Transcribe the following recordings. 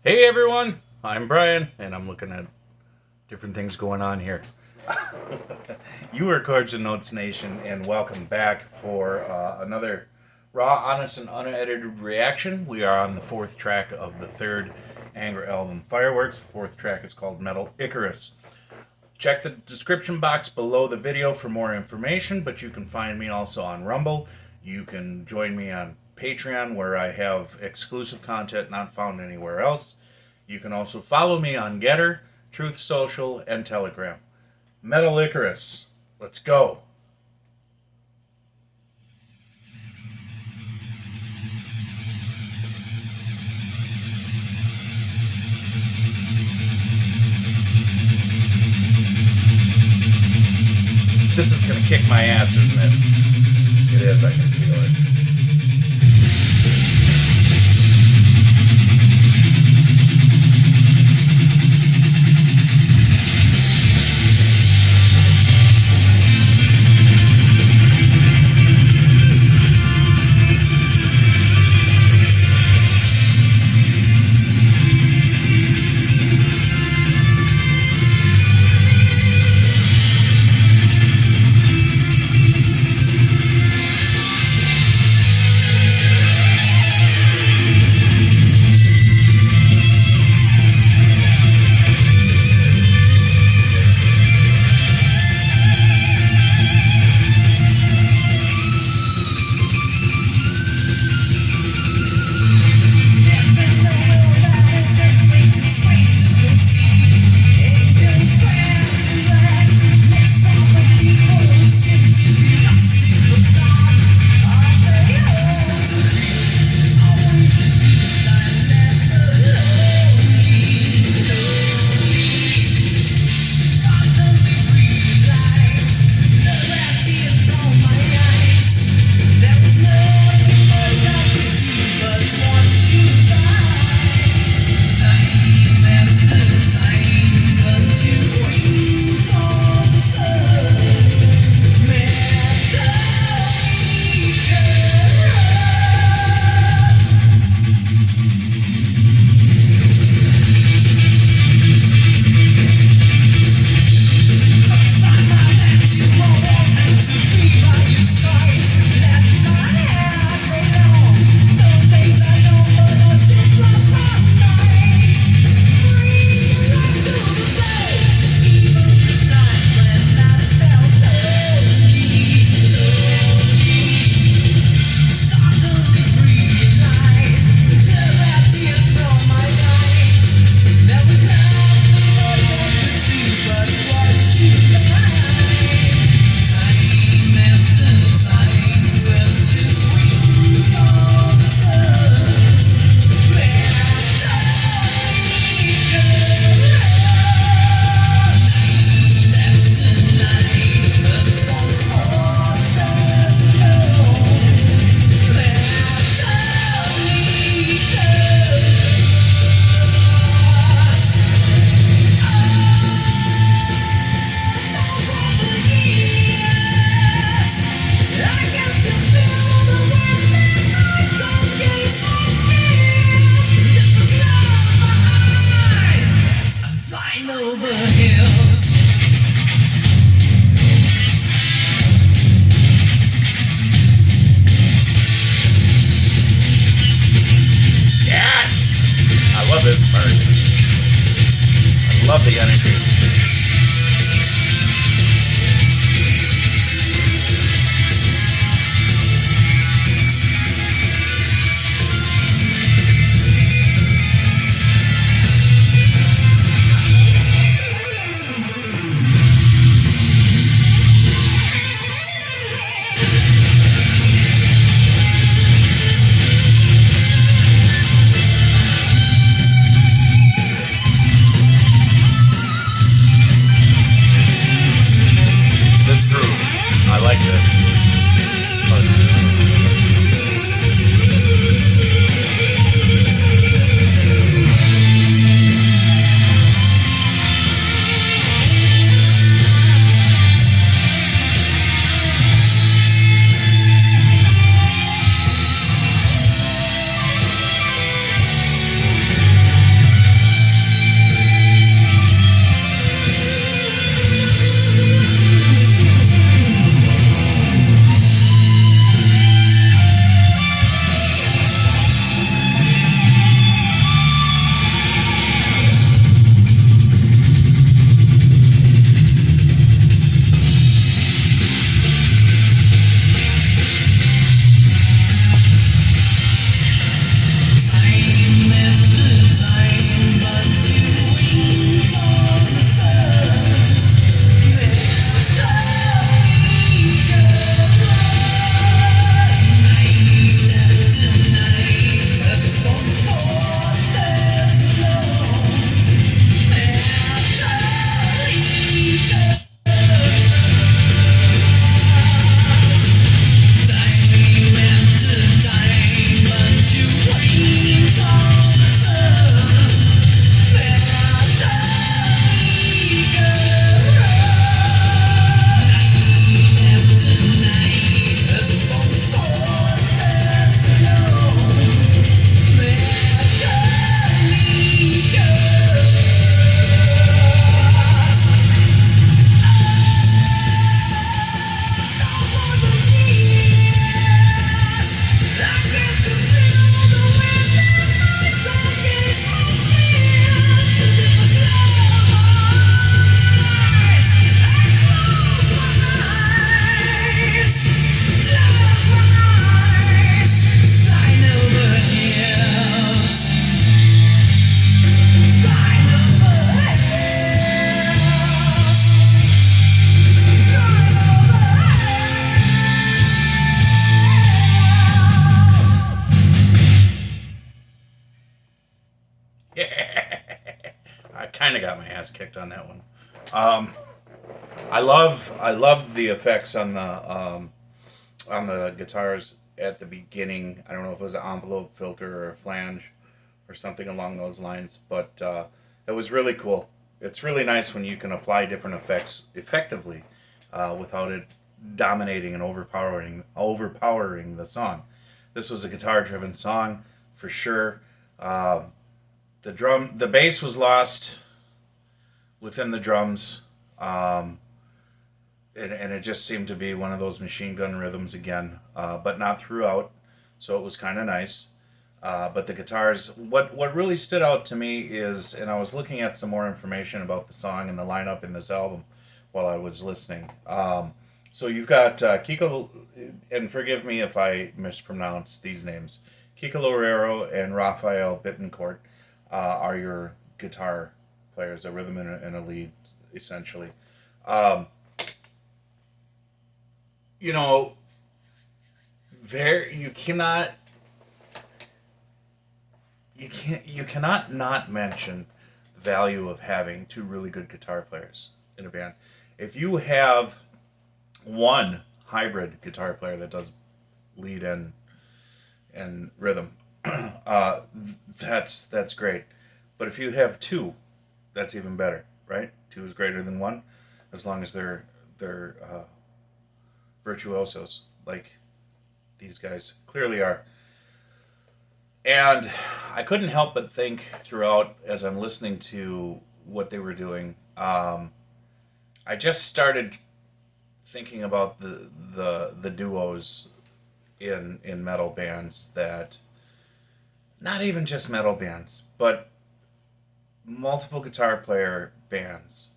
Hey everyone, I'm Brian, and I'm looking at different things going on here. You are Chords and Notes Nation, and welcome back for another raw, honest, and unedited reaction. We are on the fourth track of the third Angra album, Fireworks. The fourth track is called Metal Icarus. Check the description box below the video for more information, but you can find me also on Rumble. You can join me on Patreon, where I have exclusive content not found anywhere else. You can also follow me on Getter, Truth Social, and Telegram. Metal Icarus. Let's go. This is gonna kick my ass, isn't it? It is, I can feel it. This part. I love the energy. kind of got my ass kicked on that one. I love the effects on the guitars at the beginning. I don't know if it was an envelope filter or a flange or something along those lines, but it was really cool. It's really nice when you can apply different effects effectively without it dominating and overpowering the song. This was a guitar-driven song for sure. The bass was lost within the drums. And it just seemed to be one of those machine gun rhythms again, but not throughout, so it was kind of nice. But the guitars, what really stood out to me is, and I was looking at some more information about the song and the lineup in this album while I was listening. So you've got Kiko, and forgive me if I mispronounce these names. Kiko Loureiro and Rafael Bittencourt are your guitar players, a rhythm and a lead, essentially. Um, you know, there you cannot not mention the value of having two really good guitar players in a band. If you have one hybrid guitar player that does lead and rhythm, that's great. But if you have two, that's even better, right? Two is greater than one, as long as they're virtuosos like these guys clearly are. And I couldn't help but think throughout as I'm listening to what they were doing. I just started thinking about the duos in metal bands, that not even just metal bands, but multiple guitar player bands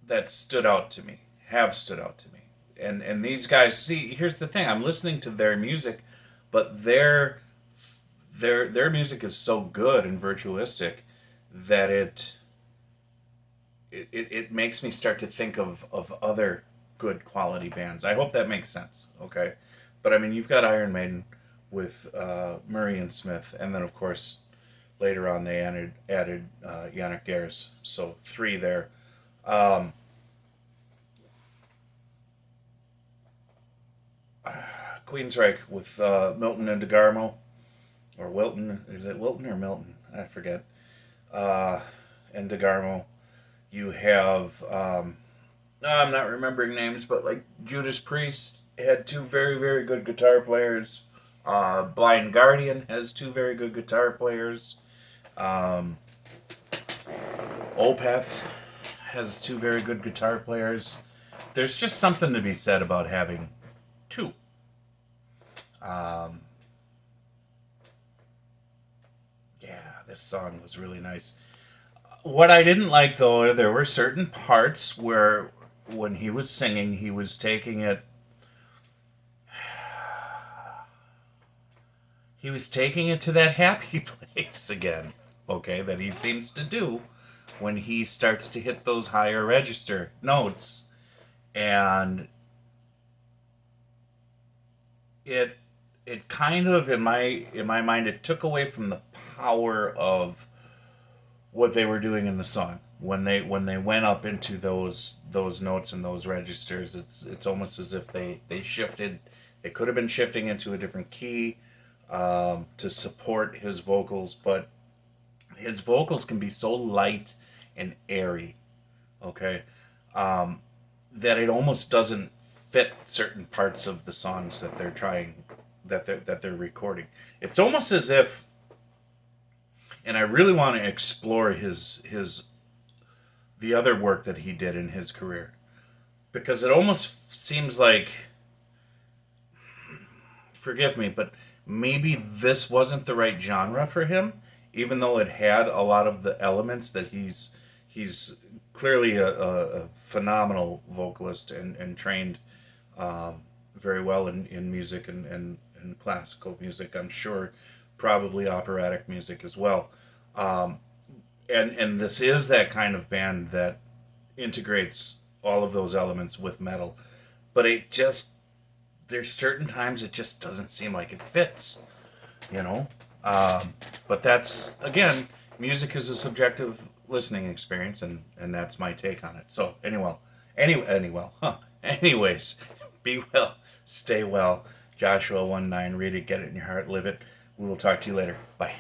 that stood out to me, have stood out to me. And these guys, see, here's the thing, I'm listening to their music, but their music is so good and virtuistic that it makes me start to think of other good quality bands. I hope that makes sense, okay? But I mean, you've got Iron Maiden with Murray and Smith, and then of course later on they added Yannick Gers, so three there. Um, Queensryche with Milton and DeGarmo, or Wilton, is it Wilton or Milton? I forget. And DeGarmo. You have, I'm not remembering names, but like Judas Priest had two very, very good guitar players. Blind Guardian has two very good guitar players. Um, Opeth has two very good guitar players. There's just something to be said about having two. Um, yeah, this song was really nice. What I didn't like, though, there were certain parts where when he was singing, he was taking it to that happy place again, okay, that he seems to do when he starts to hit those higher register notes. And it it kind of, in my mind, it took away from the power of what they were doing in the song when they went up into those notes and those registers. It's almost as if they shifted. They could have been shifting into a different key to support his vocals, but his vocals can be so light and airy, okay, that it almost doesn't fit certain parts of the songs that they're recording. It's almost as if, and I really want to explore his the other work that he did in his career, because it almost seems like, forgive me, but maybe this wasn't the right genre for him, even though it had a lot of the elements that he's clearly a phenomenal vocalist and trained very well in music and classical music, I'm sure, probably operatic music as well. Um, and this is that kind of band that integrates all of those elements with metal, but there's certain times it just doesn't seem like it fits, you know. But that's, again, music is a subjective listening experience, and that's my take on it. So anyways, be well, stay well. Joshua 1:9, read it, get it in your heart, live it. We will talk to you later. Bye.